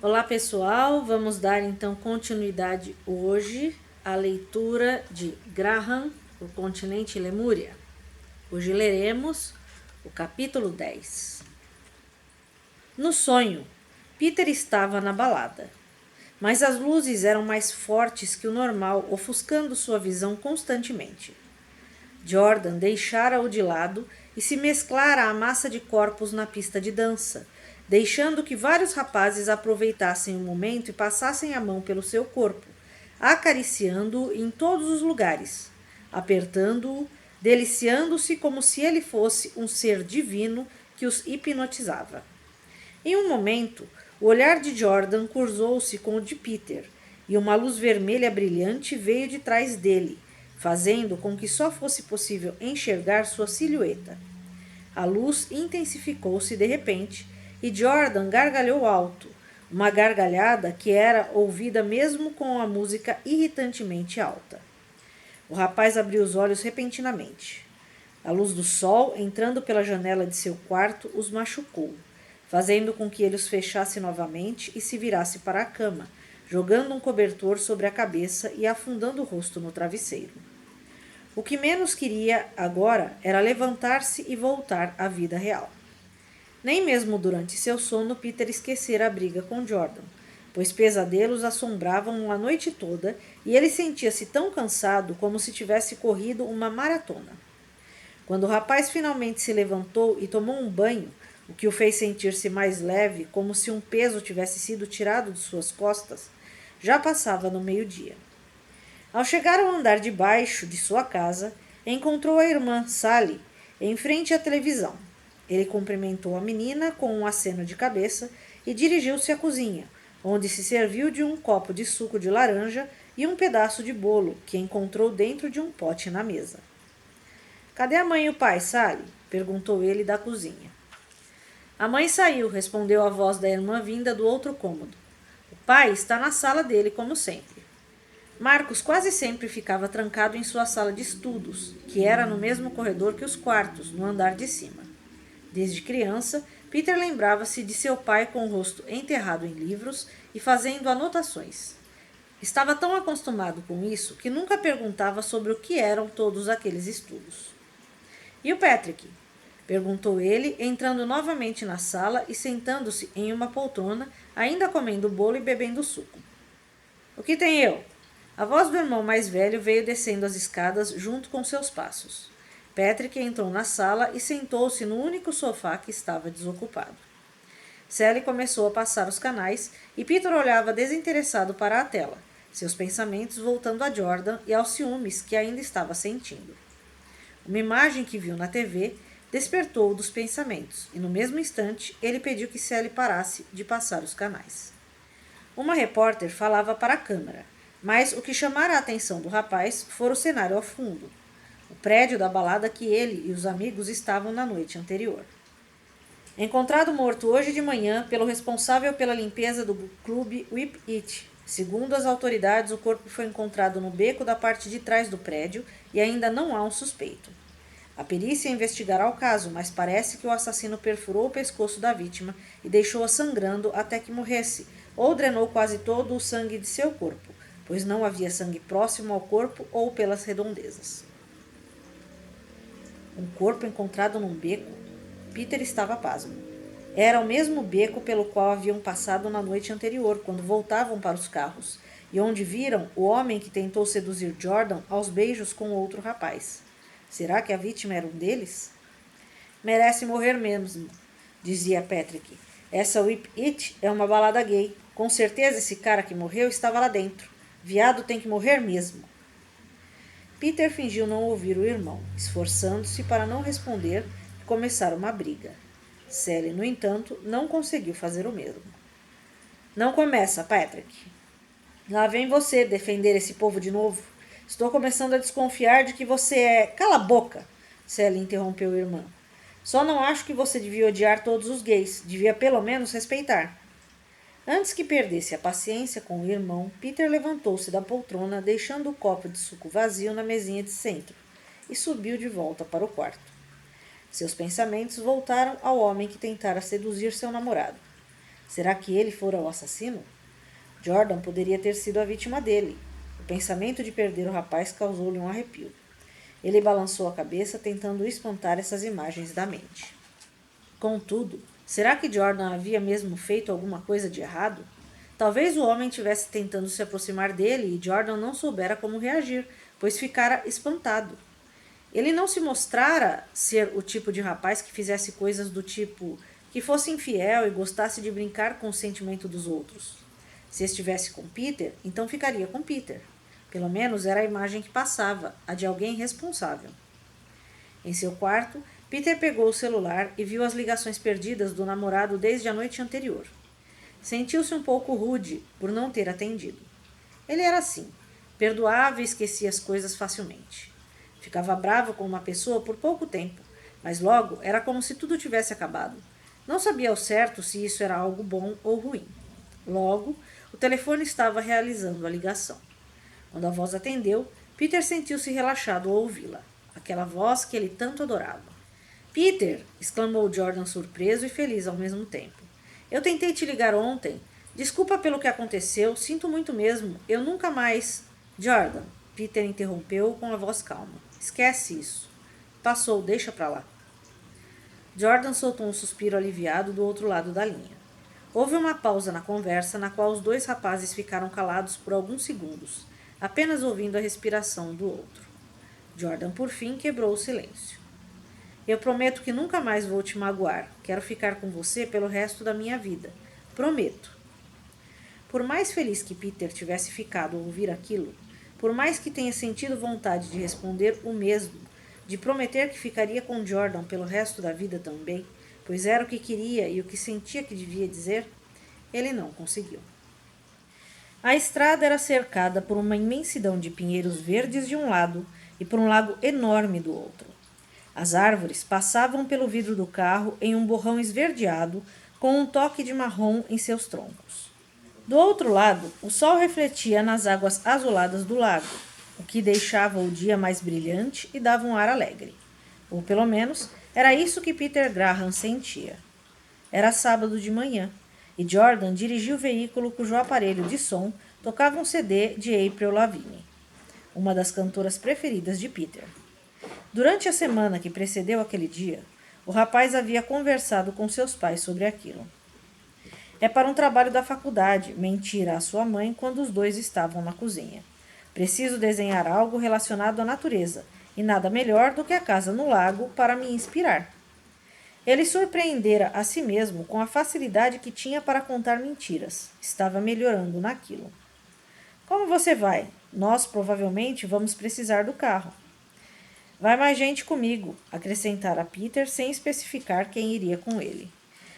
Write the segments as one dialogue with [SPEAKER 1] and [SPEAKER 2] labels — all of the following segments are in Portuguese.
[SPEAKER 1] Olá pessoal, vamos dar então continuidade hoje à leitura de Graham, O Continente Lemúria. Hoje leremos o capítulo 10. No sonho, Peter estava na balada, mas as luzes eram mais fortes que o normal, ofuscando sua visão constantemente. Jordan deixara-o de lado e se mesclara à massa de corpos na pista de dança, deixando que vários rapazes aproveitassem o momento e passassem a mão pelo seu corpo, acariciando-o em todos os lugares, apertando-o, deliciando-se como se ele fosse um ser divino que os hipnotizava. Em um momento, o olhar de Jordan cruzou-se com o de Peter, e uma luz vermelha brilhante veio de trás dele, fazendo com que só fosse possível enxergar sua silhueta. A luz intensificou-se de repente e Jordan gargalhou alto, uma gargalhada que era ouvida mesmo com a música irritantemente alta. O rapaz abriu os olhos repentinamente. A luz do sol, entrando pela janela de seu quarto, os machucou, fazendo com que ele os fechasse novamente e se virasse para a cama, jogando um cobertor sobre a cabeça e afundando o rosto no travesseiro. O que menos queria agora era levantar-se e voltar à vida real. Nem mesmo durante seu sono Peter esquecera a briga com Jordan, pois pesadelos assombravam a noite toda e ele sentia-se tão cansado como se tivesse corrido uma maratona. Quando o rapaz finalmente se levantou e tomou um banho, o que o fez sentir-se mais leve, como se um peso tivesse sido tirado de suas costas, já passava no meio-dia. Ao chegar ao andar de baixo de sua casa, encontrou a irmã, Sally, em frente à televisão. Ele cumprimentou a menina com um aceno de cabeça e dirigiu-se à cozinha, onde se serviu de um copo de suco de laranja e um pedaço de bolo que encontrou dentro de um pote na mesa. Cadê a mãe e o pai, Sally? Perguntou ele da cozinha. A mãe saiu, respondeu a voz da irmã vinda do outro cômodo. O pai está na sala dele, como sempre. Marcos quase sempre ficava trancado em sua sala de estudos, que era no mesmo corredor que os quartos, no andar de cima. Desde criança, Peter lembrava-se de seu pai com o rosto enterrado em livros e fazendo anotações. Estava tão acostumado com isso que nunca perguntava sobre o que eram todos aqueles estudos. E o Patrick? Perguntou ele, entrando novamente na sala e sentando-se em uma poltrona, ainda comendo bolo e bebendo suco. O que tem eu? A voz do irmão mais velho veio descendo as escadas junto com seus passos. Patrick entrou na sala e sentou-se no único sofá que estava desocupado. Sally começou a passar os canais e Peter olhava desinteressado para a tela, seus pensamentos voltando a Jordan e aos ciúmes que ainda estava sentindo. Uma imagem que viu na TV despertou-o dos pensamentos e, no mesmo instante, ele pediu que Sally parasse de passar os canais. Uma repórter falava para a câmera, mas o que chamara a atenção do rapaz fora o cenário ao fundo, o prédio da balada que ele e os amigos estavam na noite anterior. Encontrado morto hoje de manhã pelo responsável pela limpeza do clube Whip It. Segundo as autoridades, o corpo foi encontrado no beco da parte de trás do prédio e ainda não há um suspeito. A perícia investigará o caso, mas parece que o assassino perfurou o pescoço da vítima e deixou-a sangrando até que morresse, ou drenou quase todo o sangue de seu corpo, pois não havia sangue próximo ao corpo ou pelas redondezas. Um corpo encontrado num beco? Peter estava pasmo. Era o mesmo beco pelo qual haviam passado na noite anterior, quando voltavam para os carros, e onde viram o homem que tentou seduzir Jordan aos beijos com outro rapaz. Será que a vítima era um deles? Merece morrer mesmo, dizia Patrick. Essa Whip It é uma balada gay. Com certeza esse cara que morreu estava lá dentro. Viado tem que morrer mesmo. Peter fingiu não ouvir o irmão, esforçando-se para não responder e começar uma briga. Sally, no entanto, não conseguiu fazer o mesmo. Não começa, Patrick. Lá vem você defender esse povo de novo. Estou começando a desconfiar de que você é... Cala a boca! Sally interrompeu a irmã. Só não acho que você devia odiar todos os gays. Devia pelo menos respeitar. Antes que perdesse a paciência com o irmão, Peter levantou-se da poltrona, deixando o copo de suco vazio na mesinha de centro, e subiu de volta para o quarto. Seus pensamentos voltaram ao homem que tentara seduzir seu namorado. Será que ele fora o assassino? Jordan poderia ter sido a vítima dele. O pensamento de perder o rapaz causou-lhe um arrepio. Ele balançou a cabeça, tentando espantar essas imagens da mente. Contudo, será que Jordan havia mesmo feito alguma coisa de errado? Talvez o homem estivesse tentando se aproximar dele e Jordan não soubera como reagir, pois ficara espantado. Ele não se mostrara ser o tipo de rapaz que fizesse coisas do tipo que fosse infiel e gostasse de brincar com o sentimento dos outros. Se estivesse com Peter, então ficaria com Peter. Pelo menos era a imagem que passava, a de alguém responsável. Em seu quarto, Peter pegou o celular e viu as ligações perdidas do namorado desde a noite anterior. Sentiu-se um pouco rude por não ter atendido. Ele era assim, perdoava e esquecia as coisas facilmente. Ficava bravo com uma pessoa por pouco tempo, mas logo era como se tudo tivesse acabado. Não sabia ao certo se isso era algo bom ou ruim. Logo, o telefone estava realizando a ligação. Quando a voz atendeu, Peter sentiu-se relaxado ao ouvi-la. Aquela voz que ele tanto adorava. Peter! Exclamou Jordan surpreso e feliz ao mesmo tempo. Eu tentei te ligar ontem. Desculpa pelo que aconteceu, sinto muito mesmo. Eu nunca mais... Jordan, Peter interrompeu com a voz calma. Esquece isso. Passou, deixa pra lá. Jordan soltou um suspiro aliviado do outro lado da linha. Houve uma pausa na conversa, na qual os dois rapazes ficaram calados por alguns segundos, apenas ouvindo a respiração do outro. Jordan, por fim, quebrou o silêncio. Eu prometo que nunca mais vou te magoar. Quero ficar com você pelo resto da minha vida. Prometo. Por mais feliz que Peter tivesse ficado ao ouvir aquilo, por mais que tenha sentido vontade de responder o mesmo, de prometer que ficaria com Jordan pelo resto da vida também, pois era o que queria e o que sentia que devia dizer, ele não conseguiu. A estrada era cercada por uma imensidão de pinheiros verdes de um lado e por um lago enorme do outro. As árvores passavam pelo vidro do carro em um borrão esverdeado, com um toque de marrom em seus troncos. Do outro lado, o sol refletia nas águas azuladas do lago, o que deixava o dia mais brilhante e dava um ar alegre. Ou pelo menos, era isso que Peter Graham sentia. Era sábado de manhã, e Jordan dirigia o veículo cujo aparelho de som tocava um CD de Avril Lavigne, uma das cantoras preferidas de Peter. Durante a semana que precedeu aquele dia, o rapaz havia conversado com seus pais sobre aquilo. É para um trabalho da faculdade, mentira à sua mãe quando os dois estavam na cozinha. Preciso desenhar algo relacionado à natureza, e nada melhor do que a casa no lago para me inspirar. Ele surpreendera a si mesmo com a facilidade que tinha para contar mentiras. Estava melhorando naquilo. Como você vai? Nós provavelmente vamos precisar do carro. Vai mais gente comigo, acrescentara Peter sem especificar quem iria com ele.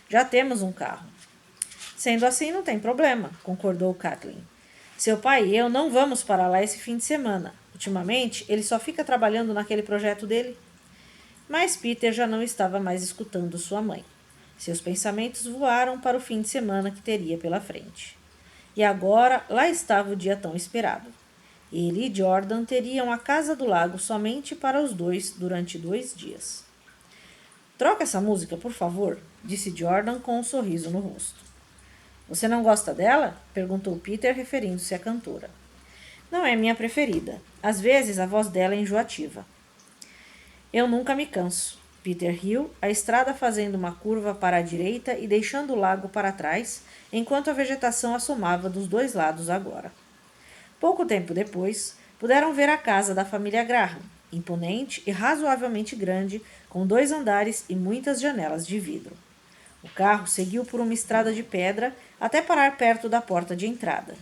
[SPEAKER 1] Já temos um carro. Sendo assim, não tem problema, concordou Kathleen. Seu pai e eu não vamos para lá esse fim de semana. Ultimamente, ele só fica trabalhando naquele projeto dele. Mas Peter já não estava mais escutando sua mãe. Seus pensamentos voaram para o fim de semana que teria pela frente. E agora, lá estava o dia tão esperado. Ele e Jordan teriam a casa do lago somente para os dois durante 2 dias. Troca essa música, por favor, disse Jordan com um sorriso no rosto. Você não gosta dela? Perguntou Peter, referindo-se à cantora. Não é minha preferida. Às vezes a voz dela é enjoativa. Eu nunca me canso. Peter riu, a estrada fazendo uma curva para a direita e deixando o lago para trás, enquanto a vegetação assomava dos dois lados agora. Pouco tempo depois, puderam ver a casa da família Graham, imponente e razoavelmente grande, com 2 andares e muitas janelas de vidro. O carro seguiu por uma estrada de pedra até parar perto da porta de entrada.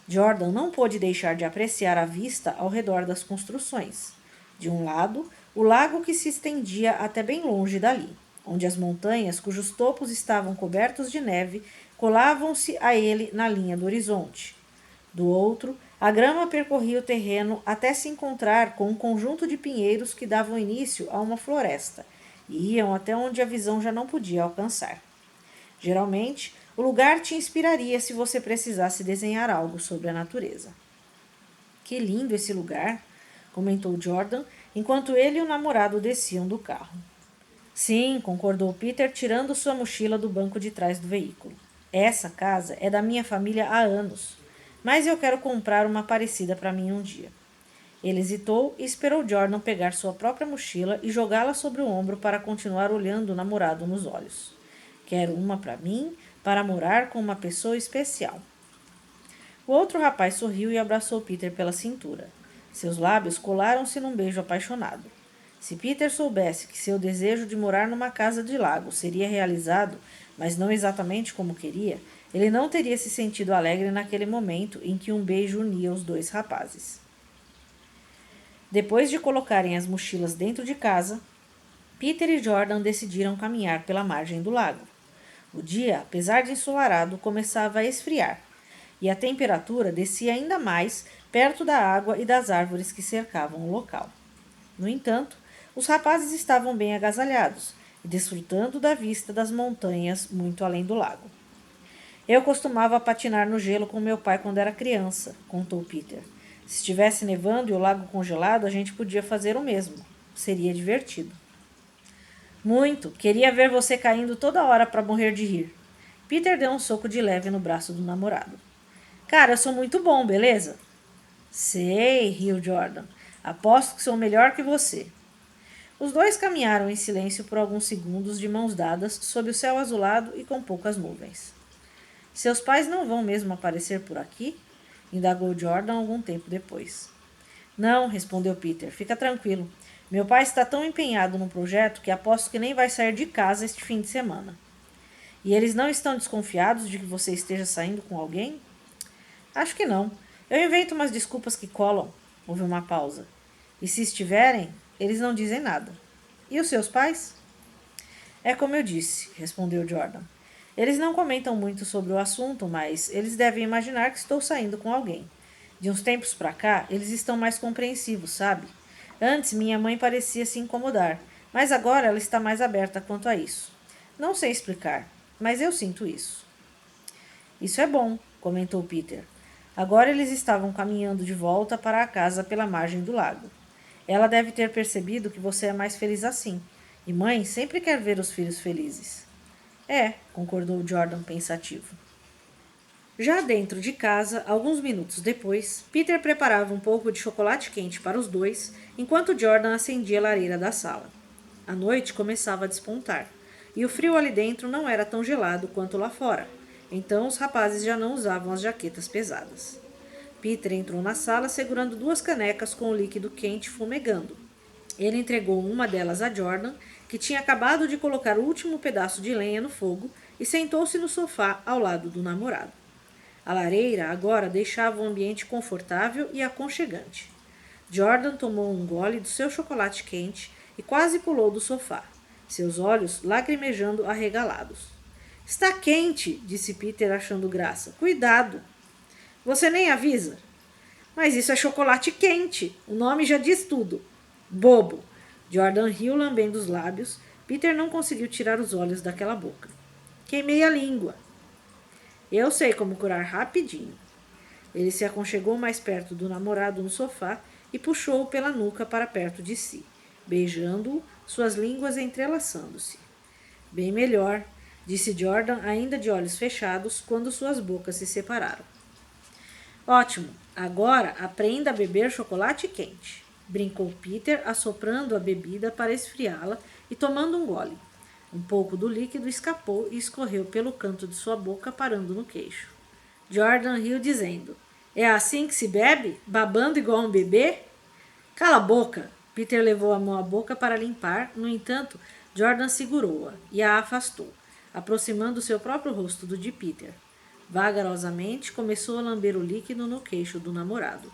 [SPEAKER 1] Jordan não pôde deixar de apreciar a vista ao redor das construções. De um lado, o lago que se estendia até bem longe dali, onde as montanhas, cujos topos estavam cobertos de neve, colavam-se a ele na linha do horizonte. Do outro, a grama percorria o terreno até se encontrar com um conjunto de pinheiros que davam início a uma floresta e iam até onde a visão já não podia alcançar. Geralmente, o lugar te inspiraria se você precisasse desenhar algo sobre a natureza. Que lindo esse lugar, comentou Jordan, enquanto ele e o namorado desciam do carro. Sim, concordou Peter, tirando sua mochila do banco de trás do veículo. Essa casa é da minha família há anos, mas eu quero comprar uma parecida para mim um dia. Ele hesitou e esperou Jordan pegar sua própria mochila e jogá-la sobre o ombro para continuar olhando o namorado nos olhos. Quero uma para mim, para morar com uma pessoa especial. O outro rapaz sorriu e abraçou Peter pela cintura. Seus lábios colaram-se num beijo apaixonado. Se Peter soubesse que seu desejo de morar numa casa de lago seria realizado, mas não exatamente como queria, ele não teria se sentido alegre naquele momento em que um beijo unia os dois rapazes. Depois de colocarem as mochilas dentro de casa, Peter e Jordan decidiram caminhar pela margem do lago. O dia, apesar de ensolarado, começava a esfriar, e a temperatura descia ainda mais perto da água e das árvores que cercavam o local. No entanto, os rapazes estavam bem agasalhados e desfrutando da vista das montanhas muito além do lago. Eu costumava patinar no gelo com meu pai quando era criança, contou Peter. Se estivesse nevando e o lago congelado, a gente podia fazer o mesmo. Seria divertido. Muito. Queria ver você caindo toda hora para morrer de rir. Peter deu um soco de leve no braço do namorado. Cara, eu sou muito bom, beleza? Sei, riu Jordan. Aposto que sou melhor que você. Os dois caminharam em silêncio por alguns segundos de mãos dadas sob o céu azulado e com poucas nuvens. Seus pais não vão mesmo aparecer por aqui? Indagou Jordan algum tempo depois. Não, respondeu Peter. Fica tranquilo. Meu pai está tão empenhado no projeto que aposto que nem vai sair de casa este fim de semana. E eles não estão desconfiados de que você esteja saindo com alguém? Acho que não. Eu invento umas desculpas que colam. Houve uma pausa. E se estiverem, eles não dizem nada. E os seus pais? É como eu disse, respondeu Jordan. Eles não comentam muito sobre o assunto, mas eles devem imaginar que estou saindo com alguém. De uns tempos para cá, eles estão mais compreensivos, sabe? Antes, minha mãe parecia se incomodar, mas agora ela está mais aberta quanto a isso. Não sei explicar, mas eu sinto isso. Isso é bom, comentou Peter. Agora eles estavam caminhando de volta para a casa pela margem do lago. Ela deve ter percebido que você é mais feliz assim. E mãe sempre quer ver os filhos felizes. É, concordou Jordan pensativo. Já dentro de casa, alguns minutos depois, Peter preparava um pouco de chocolate quente para os dois, enquanto Jordan acendia a lareira da sala. A noite começava a despontar, e o frio ali dentro não era tão gelado quanto lá fora, então os rapazes já não usavam as jaquetas pesadas. Peter entrou na sala segurando 2 canecas com o líquido quente fumegando. Ele entregou uma delas a Jordan, que tinha acabado de colocar o último pedaço de lenha no fogo, e sentou-se no sofá ao lado do namorado. A lareira agora deixava o ambiente confortável e aconchegante. Jordan tomou um gole do seu chocolate quente e quase pulou do sofá, seus olhos lacrimejando arregalados. Está quente, disse Peter achando graça. Cuidado. Você nem avisa. Mas isso é chocolate quente. O nome já diz tudo. Bobo. Jordan riu lambendo os lábios. Peter não conseguiu tirar os olhos daquela boca. Queimei a língua. Eu sei como curar rapidinho. Ele se aconchegou mais perto do namorado no sofá e puxou-o pela nuca para perto de si, beijando-o, suas línguas entrelaçando-se. Bem melhor, disse Jordan, ainda de olhos fechados, quando suas bocas se separaram. Ótimo, agora aprenda a beber chocolate quente, brincou Peter, assoprando a bebida para esfriá-la e tomando um gole. Um pouco do líquido escapou e escorreu pelo canto de sua boca, parando no queixo. Jordan riu, dizendo: É assim que se bebe? Babando igual um bebê? Cala a boca! Peter levou a mão à boca para limpar, no entanto, Jordan segurou-a e a afastou, aproximando seu próprio rosto do de Peter. Vagarosamente, começou a lamber o líquido no queixo do namorado.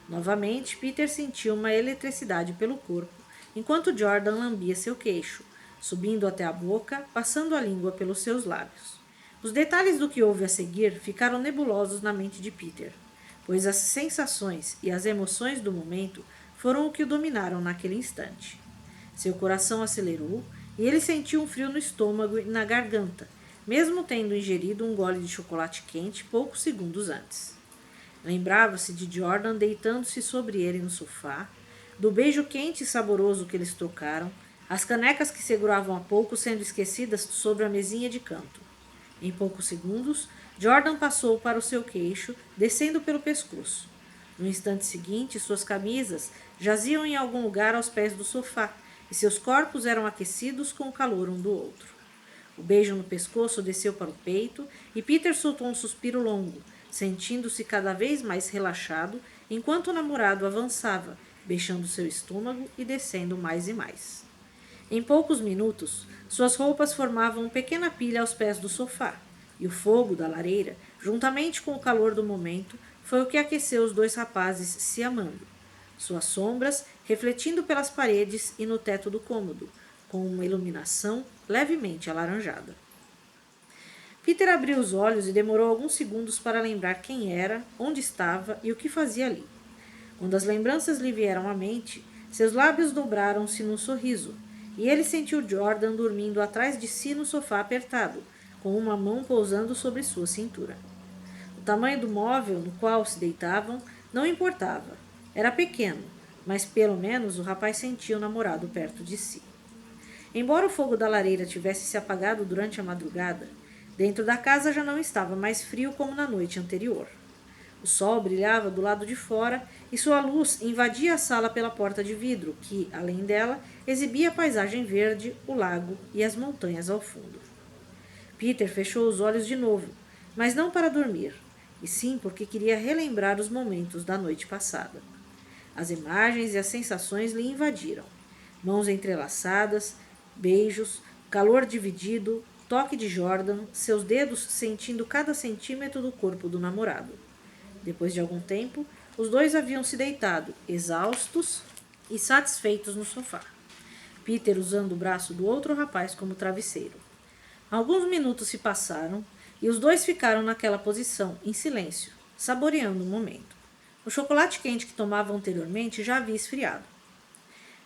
[SPEAKER 1] Novamente, Peter sentiu uma eletricidade pelo corpo, enquanto Jordan lambia seu queixo, subindo até a boca, passando a língua pelos seus lábios. Os detalhes do que houve a seguir ficaram nebulosos na mente de Peter, pois as sensações e as emoções do momento foram o que o dominaram naquele instante. Seu coração acelerou e ele sentiu um frio no estômago e na garganta, mesmo tendo ingerido um gole de chocolate quente poucos segundos antes. Lembrava-se de Jordan deitando-se sobre ele no sofá, do beijo quente e saboroso que eles trocaram, as canecas que seguravam há pouco sendo esquecidas sobre a mesinha de canto. Em poucos segundos, Jordan passou para o seu queixo, descendo pelo pescoço. No instante seguinte, suas camisas jaziam em algum lugar aos pés do sofá, e seus corpos eram aquecidos com o calor um do outro. O beijo no pescoço desceu para o peito e Peter soltou um suspiro longo, sentindo-se cada vez mais relaxado enquanto o namorado avançava, beijando seu estômago e descendo mais e mais. Em poucos minutos, suas roupas formavam uma pequena pilha aos pés do sofá, e o fogo da lareira, juntamente com o calor do momento, foi o que aqueceu os dois rapazes se amando. Suas sombras refletindo pelas paredes e no teto do cômodo, com uma iluminação levemente alaranjada. Peter abriu os olhos e demorou alguns segundos para lembrar quem era, onde estava e o que fazia ali. Quando as lembranças lhe vieram à mente, seus lábios dobraram-se num sorriso, e ele sentiu Jordan dormindo atrás de si no sofá apertado, com uma mão pousando sobre sua cintura. O tamanho do móvel no qual se deitavam não importava. Era pequeno, mas pelo menos o rapaz sentia o namorado perto de si. Embora o fogo da lareira tivesse se apagado durante a madrugada, dentro da casa já não estava mais frio como na noite anterior. O sol brilhava do lado de fora e sua luz invadia a sala pela porta de vidro, que, além dela, exibia a paisagem verde, o lago e as montanhas ao fundo. Peter fechou os olhos de novo, mas não para dormir, e sim porque queria relembrar os momentos da noite passada. As imagens e as sensações lhe invadiram. Mãos entrelaçadas, beijos, calor dividido, toque de Jordan, seus dedos sentindo cada centímetro do corpo do namorado. Depois de algum tempo, os dois haviam se deitado, exaustos e satisfeitos no sofá. Peter usando o braço do outro rapaz como travesseiro. Alguns minutos se passaram e os dois ficaram naquela posição, em silêncio, saboreando o momento. O chocolate quente que tomavam anteriormente já havia esfriado.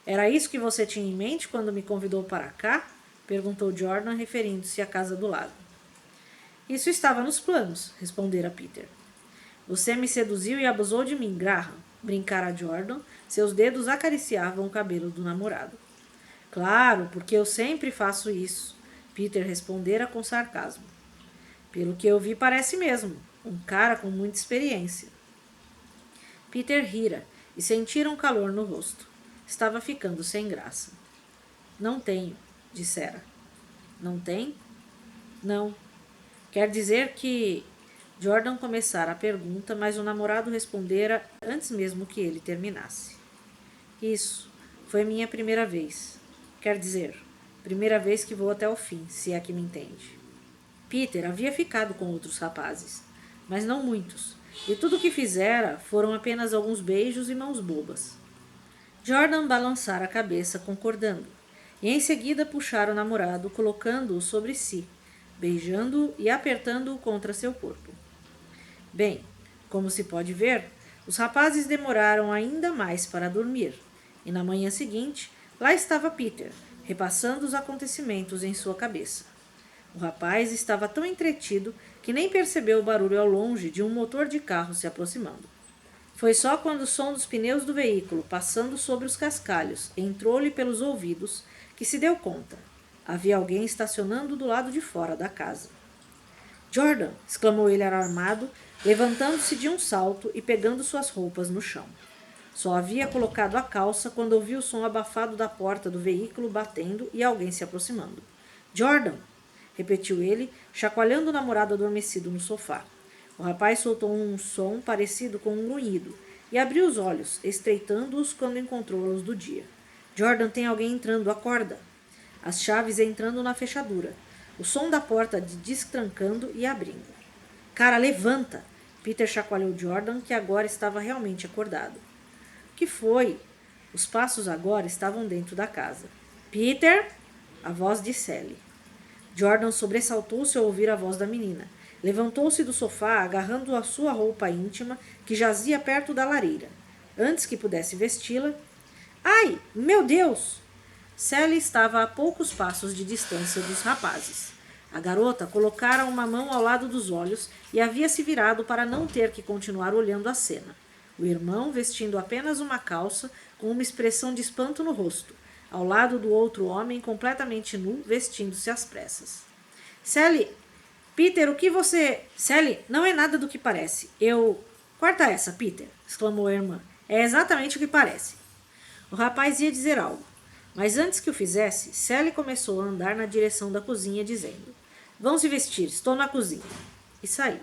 [SPEAKER 1] Era isso que você tinha em mente quando me convidou para cá? Perguntou Jordan, referindo-se à casa do lago. Isso estava nos planos, respondera Peter. Você me seduziu e abusou de mim, Graham, brincara Jordan, seus dedos acariciavam o cabelo do namorado. Claro, porque eu sempre faço isso, Peter respondera com sarcasmo. Pelo que eu vi, parece mesmo, um cara com muita experiência. Peter rira e sentira um calor no rosto. Estava ficando sem graça. Não tenho, dissera. Não tem? Não. Quer dizer que... Jordan começara a pergunta, mas o namorado respondera antes mesmo que ele terminasse. Isso, foi minha primeira vez. Quer dizer, primeira vez que vou até o fim, se é que me entende. Peter havia ficado com outros rapazes, mas não muitos, e tudo o que fizera foram apenas alguns beijos e mãos bobas. Jordan balançara a cabeça, concordando, e em seguida puxara o namorado, colocando-o sobre si, beijando-o e apertando-o contra seu corpo. Bem, como se pode ver, os rapazes demoraram ainda mais para dormir, e na manhã seguinte, lá estava Peter, repassando os acontecimentos em sua cabeça. O rapaz estava tão entretido que nem percebeu o barulho ao longe de um motor de carro se aproximando. Foi só quando o som dos pneus do veículo, passando sobre os cascalhos, entrou-lhe pelos ouvidos, que se deu conta. Havia alguém estacionando do lado de fora da casa. Jordan! Exclamou ele alarmado, levantando-se de um salto e pegando suas roupas no chão. Só havia colocado a calça quando ouviu o som abafado da porta do veículo batendo e alguém se aproximando. Jordan! Repetiu ele, chacoalhando o namorado adormecido no sofá. O rapaz soltou um som parecido com um grunhido e abriu os olhos, estreitando-os quando encontrou a luz do dia. Jordan, tem alguém entrando, acorda! As chaves entrando na fechadura. O som da porta destrancando e abrindo. Cara, levanta! Peter chacoalhou Jordan, que agora estava realmente acordado. O que foi? Os passos agora estavam dentro da casa. Peter! A voz de Sally. Jordan sobressaltou-se ao ouvir a voz da menina. Levantou-se do sofá, agarrando a sua roupa íntima, que jazia perto da lareira. Antes que pudesse vesti-la... Ai, meu Deus! Sally estava a poucos passos de distância dos rapazes. A garota colocara uma mão ao lado dos olhos e havia se virado para não ter que continuar olhando a cena. O irmão, vestindo apenas uma calça, com uma expressão de espanto no rosto, ao lado do outro homem completamente nu, vestindo-se às pressas. Sally, Peter, o que você... Sally, não é nada do que parece. Corta essa, Peter, exclamou a irmã. É exatamente o que parece. O rapaz ia dizer algo, mas antes que o fizesse, Sally começou a andar na direção da cozinha, dizendo: Vão se vestir, estou na cozinha. E saiu.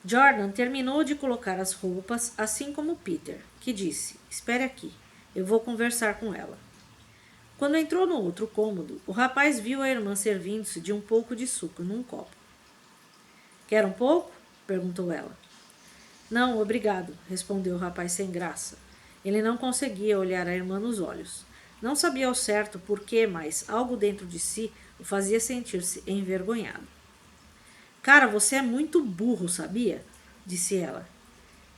[SPEAKER 1] Jordan terminou de colocar as roupas, assim como Peter, que disse: Espere aqui, eu vou conversar com ela. Quando entrou no outro cômodo, o rapaz viu a irmã servindo-se de um pouco de suco num copo. Quer um pouco? Perguntou ela. Não, obrigado, respondeu o rapaz sem graça. Ele não conseguia olhar a irmã nos olhos. Não sabia ao certo por quê, mas algo dentro de si o fazia sentir-se envergonhado. Cara, você é muito burro, sabia? Disse ela.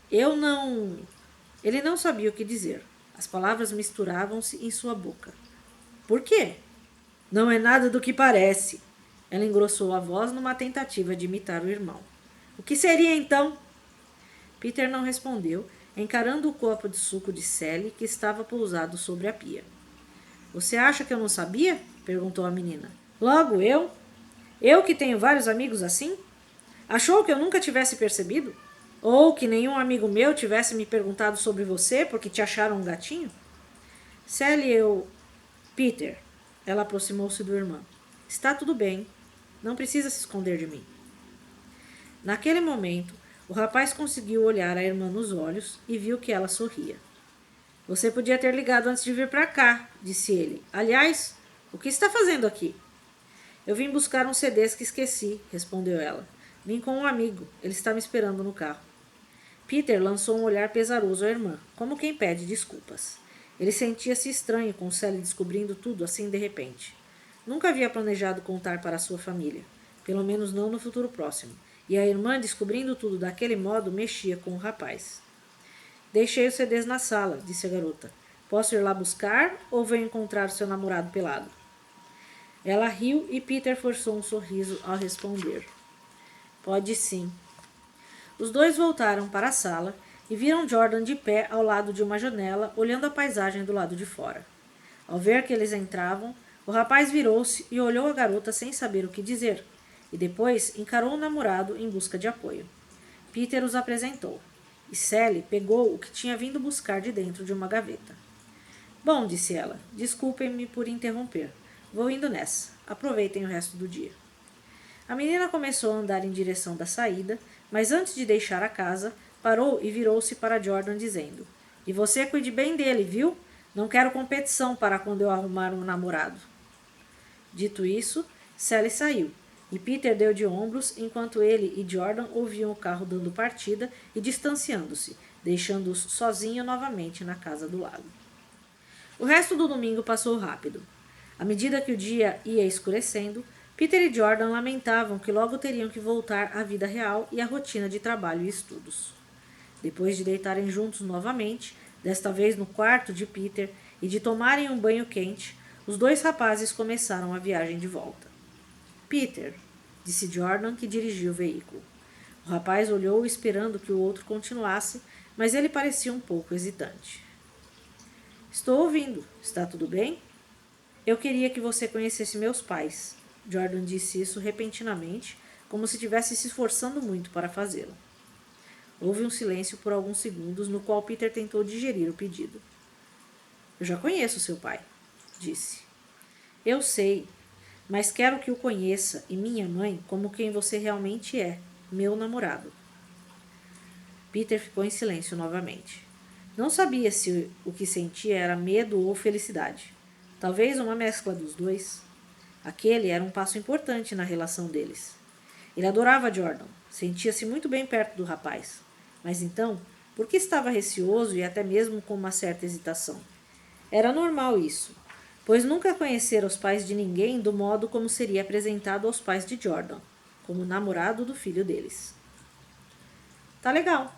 [SPEAKER 1] Ele não sabia o que dizer. As palavras misturavam-se em sua boca. Por quê? Não é nada do que parece. Ela engrossou a voz numa tentativa de imitar o irmão. O que seria então? Peter não respondeu, encarando o copo de suco de Sally que estava pousado sobre a pia. Você acha que eu não sabia? Perguntou a menina. Logo eu? Eu que tenho vários amigos assim? Achou que eu nunca tivesse percebido? Ou que nenhum amigo meu tivesse me perguntado sobre você porque te acharam um gatinho? Sally, Peter, ela aproximou-se do irmão. Está tudo bem. Não precisa se esconder de mim. Naquele momento, o rapaz conseguiu olhar a irmã nos olhos e viu que ela sorria. Você podia ter ligado antes de vir para cá, disse ele. Aliás, o que está fazendo aqui? Eu vim buscar uns CDs que esqueci, respondeu ela. Vim com um amigo, ele está me esperando no carro. Peter lançou um olhar pesaroso à irmã, como quem pede desculpas. Ele sentia-se estranho com Sally descobrindo tudo assim de repente. Nunca havia planejado contar para sua família, pelo menos não no futuro próximo, e a irmã descobrindo tudo daquele modo mexia com o rapaz. Deixei os CDs na sala, disse a garota. Posso ir lá buscar ou venho encontrar seu namorado pelado? Ela riu e Peter forçou um sorriso ao responder. Pode sim. Os dois voltaram para a sala e viram Jordan de pé ao lado de uma janela, olhando a paisagem do lado de fora. Ao ver que eles entravam, o rapaz virou-se e olhou a garota sem saber o que dizer, e depois encarou o namorado em busca de apoio. Peter os apresentou, e Sally pegou o que tinha vindo buscar de dentro de uma gaveta. Bom, disse ela, desculpem-me por interromper. Vou indo nessa. Aproveitem o resto do dia. A menina começou a andar em direção da saída, mas antes de deixar a casa, parou e virou-se para Jordan dizendo: E você cuide bem dele, viu? Não quero competição para quando eu arrumar um namorado. Dito isso, Sally saiu, e Peter deu de ombros enquanto ele e Jordan ouviam o carro dando partida e distanciando-se, deixando-os sozinho novamente na casa do lago. O resto do domingo passou rápido. À medida que o dia ia escurecendo, Peter e Jordan lamentavam que logo teriam que voltar à vida real e à rotina de trabalho e estudos. Depois de deitarem juntos novamente, desta vez no quarto de Peter, e de tomarem um banho quente, os dois rapazes começaram a viagem de volta. Peter, disse Jordan, que dirigia o veículo. O rapaz olhou esperando que o outro continuasse, mas ele parecia um pouco hesitante. Estou ouvindo. Está tudo bem? Eu queria que você conhecesse meus pais. Jordan disse isso repentinamente, como se estivesse se esforçando muito para fazê-lo. Houve um silêncio por alguns segundos, no qual Peter tentou digerir o pedido. Eu já conheço seu pai, disse. Eu sei, mas quero que o conheça e minha mãe como quem você realmente é, meu namorado. Peter ficou em silêncio novamente. Não sabia se o que sentia era medo ou felicidade. Talvez uma mescla dos dois. Aquele era um passo importante na relação deles. Ele adorava Jordan, sentia-se muito bem perto do rapaz. Mas então, por que estava receoso e até mesmo com uma certa hesitação? Era normal isso, pois nunca conhecera os pais de ninguém do modo como seria apresentado aos pais de Jordan, como namorado do filho deles. Tá legal,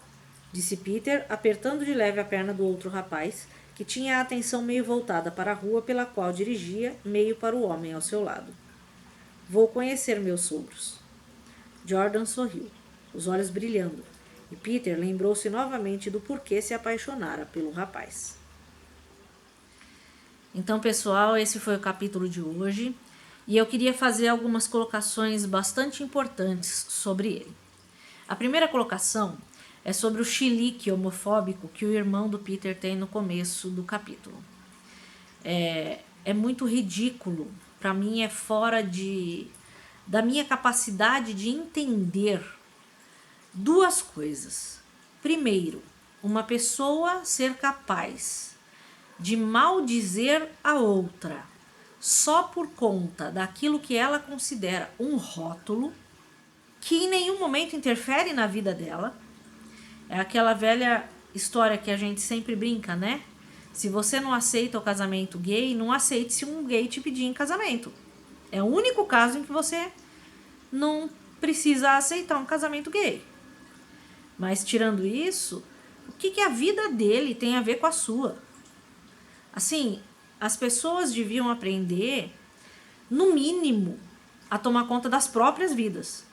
[SPEAKER 1] disse Peter, apertando de leve a perna do outro rapaz, que tinha a atenção meio voltada para a rua pela qual dirigia, meio para o homem ao seu lado. Vou conhecer meus sogros. Jordan sorriu, os olhos brilhando, e Peter lembrou-se novamente do porquê se apaixonara pelo rapaz. Então, pessoal, esse foi o capítulo de hoje. E eu queria fazer algumas colocações bastante importantes sobre ele. A primeira colocação é sobre o chilique homofóbico que o irmão do Peter tem no começo do capítulo. É muito ridículo, para mim é fora da minha capacidade de entender duas coisas. Primeiro, uma pessoa ser capaz de maldizer a outra só por conta daquilo que ela considera um rótulo que em nenhum momento interfere na vida dela. É aquela velha história que a gente sempre brinca, né? Se você não aceita o casamento gay, não aceite se um gay te pedir em casamento. É o único caso em que você não precisa aceitar um casamento gay. Mas tirando isso, o que a vida dele tem a ver com a sua? Assim, as pessoas deviam aprender, no mínimo, a tomar conta das próprias vidas.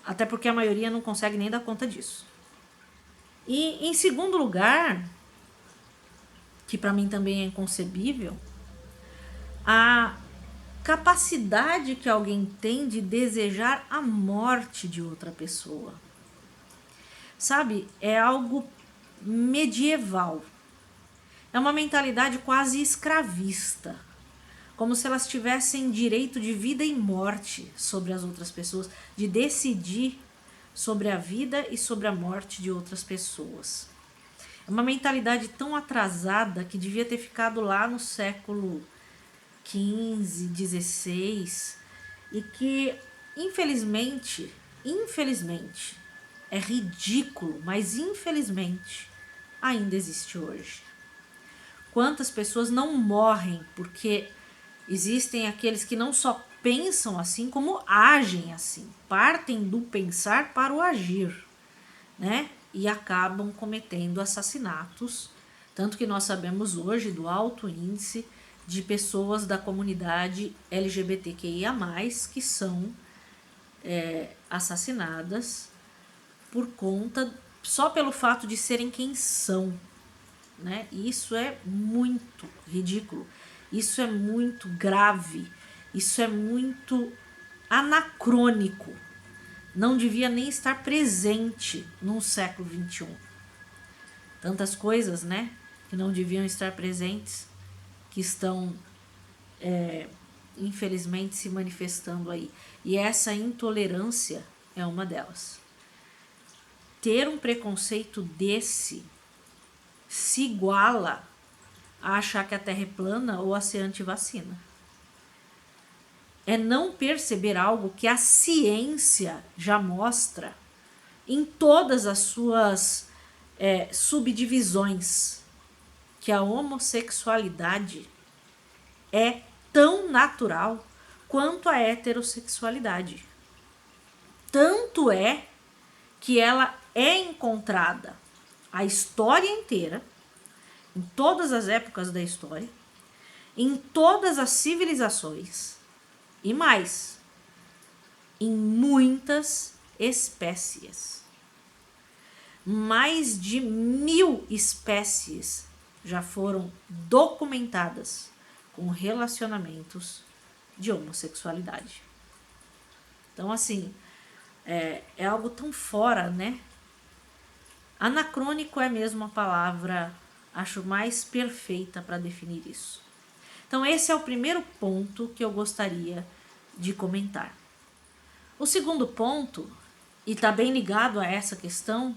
[SPEAKER 1] Até porque a maioria não consegue nem dar conta disso. E em segundo lugar, que para mim também é inconcebível, a capacidade que alguém tem de desejar a morte de outra pessoa. Sabe, é algo medieval. É uma mentalidade quase escravista, como se elas tivessem direito de vida e morte sobre as outras pessoas, de decidir sobre a vida e sobre a morte de outras pessoas. É uma mentalidade tão atrasada que devia ter ficado lá no século XV, XVI, e que, infelizmente, é ridículo, mas infelizmente ainda existe hoje. Quantas pessoas não morrem porque existem aqueles que não só pensam assim, como agem assim, partem do pensar para o agir, né? E acabam cometendo assassinatos, tanto que nós sabemos hoje do alto índice de pessoas da comunidade LGBTQIA+, que são assassinadas por conta, só pelo fato de serem quem são, né? E isso é muito ridículo, isso é muito grave, isso é muito anacrônico, não devia nem estar presente no século XXI. Tantas coisas, né, que não deviam estar presentes, que estão, infelizmente, se manifestando aí. E essa intolerância é uma delas. Ter um preconceito desse se iguala a achar que a Terra é plana ou a ser antivacina. É não perceber algo que a ciência já mostra em todas as suas subdivisões, que a homossexualidade é tão natural quanto a heterossexualidade. Tanto é que ela é encontrada a história inteira, em todas as épocas da história, em todas as civilizações e mais, em muitas espécies. Mais de 1000 espécies já foram documentadas com relacionamentos de homossexualidade. Então, assim, é algo tão fora, né? Anacrônico é mesmo a palavra, acho, mais perfeita para definir isso. Então, esse é o primeiro ponto que eu gostaria de comentar. O segundo ponto, e está bem ligado a essa questão,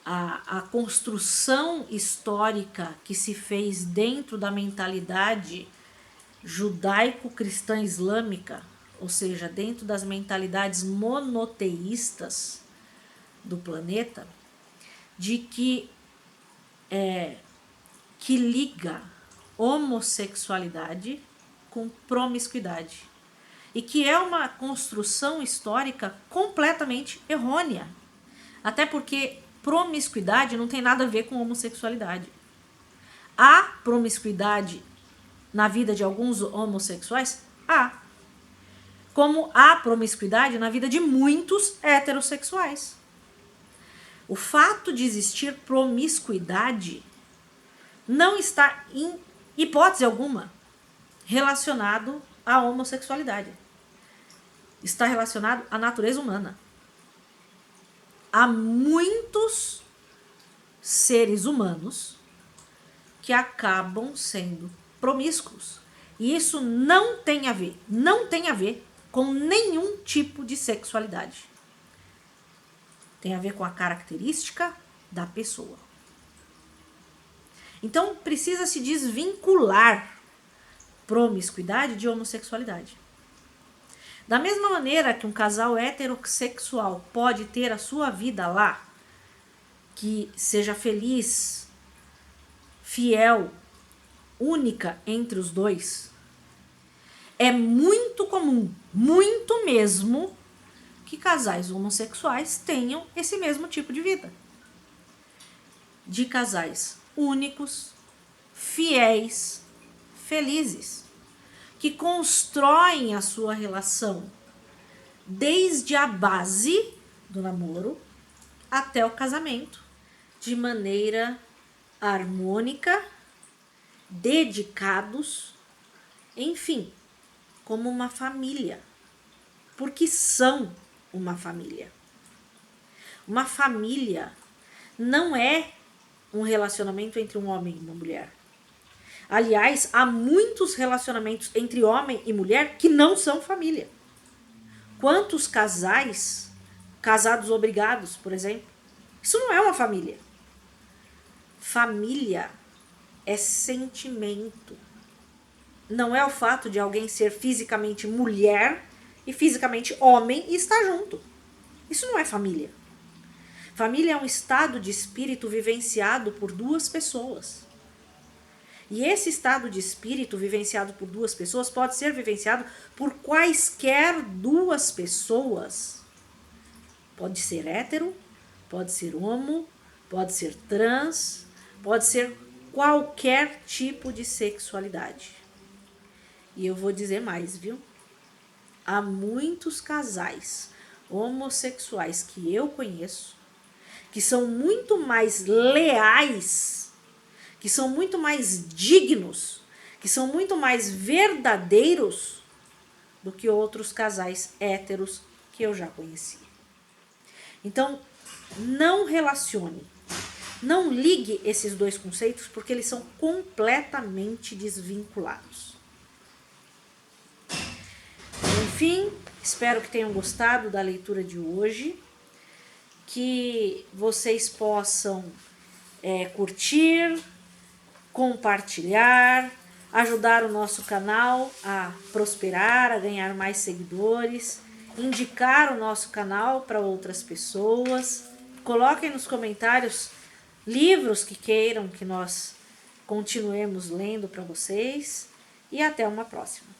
[SPEAKER 1] a construção histórica que se fez dentro da mentalidade judaico-cristã islâmica, ou seja, dentro das mentalidades monoteístas do planeta, de que liga homossexualidade com promiscuidade. E que é uma construção histórica completamente errônea. Até porque promiscuidade não tem nada a ver com homossexualidade. Há promiscuidade na vida de alguns homossexuais? Há. Como há promiscuidade na vida de muitos heterossexuais. O fato de existir promiscuidade não está, em hipótese alguma, relacionado à homossexualidade. Está relacionado à natureza humana. Há muitos seres humanos que acabam sendo promíscuos. E isso não tem a ver com nenhum tipo de sexualidade. Tem a ver com a característica da pessoa. Então, precisa se desvincular promiscuidade de homossexualidade. Da mesma maneira que um casal heterossexual pode ter a sua vida lá, que seja feliz, fiel, única entre os dois, é muito comum, muito mesmo, que casais homossexuais tenham esse mesmo tipo de vida. De casais únicos, fiéis, felizes, que constroem a sua relação desde a base do namoro até o casamento, de maneira harmônica, dedicados, enfim, como uma família, porque são uma família. Uma família não é um relacionamento entre um homem e uma mulher. Aliás, há muitos relacionamentos entre homem e mulher que não são família. Quantos casais, casados obrigados, por exemplo, isso não é uma família. Família é sentimento. Não é o fato de alguém ser fisicamente mulher e fisicamente homem e estar junto. Isso não é família. Família é um estado de espírito vivenciado por duas pessoas. E esse estado de espírito vivenciado por duas pessoas pode ser vivenciado por quaisquer duas pessoas. Pode ser hétero, pode ser homo, pode ser trans, pode ser qualquer tipo de sexualidade. E eu vou dizer mais, viu? Há muitos casais homossexuais que eu conheço que são muito mais leais, que são muito mais dignos, que são muito mais verdadeiros do que outros casais héteros que eu já conheci. Então, não relacione, não ligue esses dois conceitos porque eles são completamente desvinculados. Enfim, espero que tenham gostado da leitura de hoje, que vocês possam curtir, compartilhar, ajudar o nosso canal a prosperar, a ganhar mais seguidores, indicar o nosso canal para outras pessoas. Coloquem nos comentários livros que queiram que nós continuemos lendo para vocês e até uma próxima.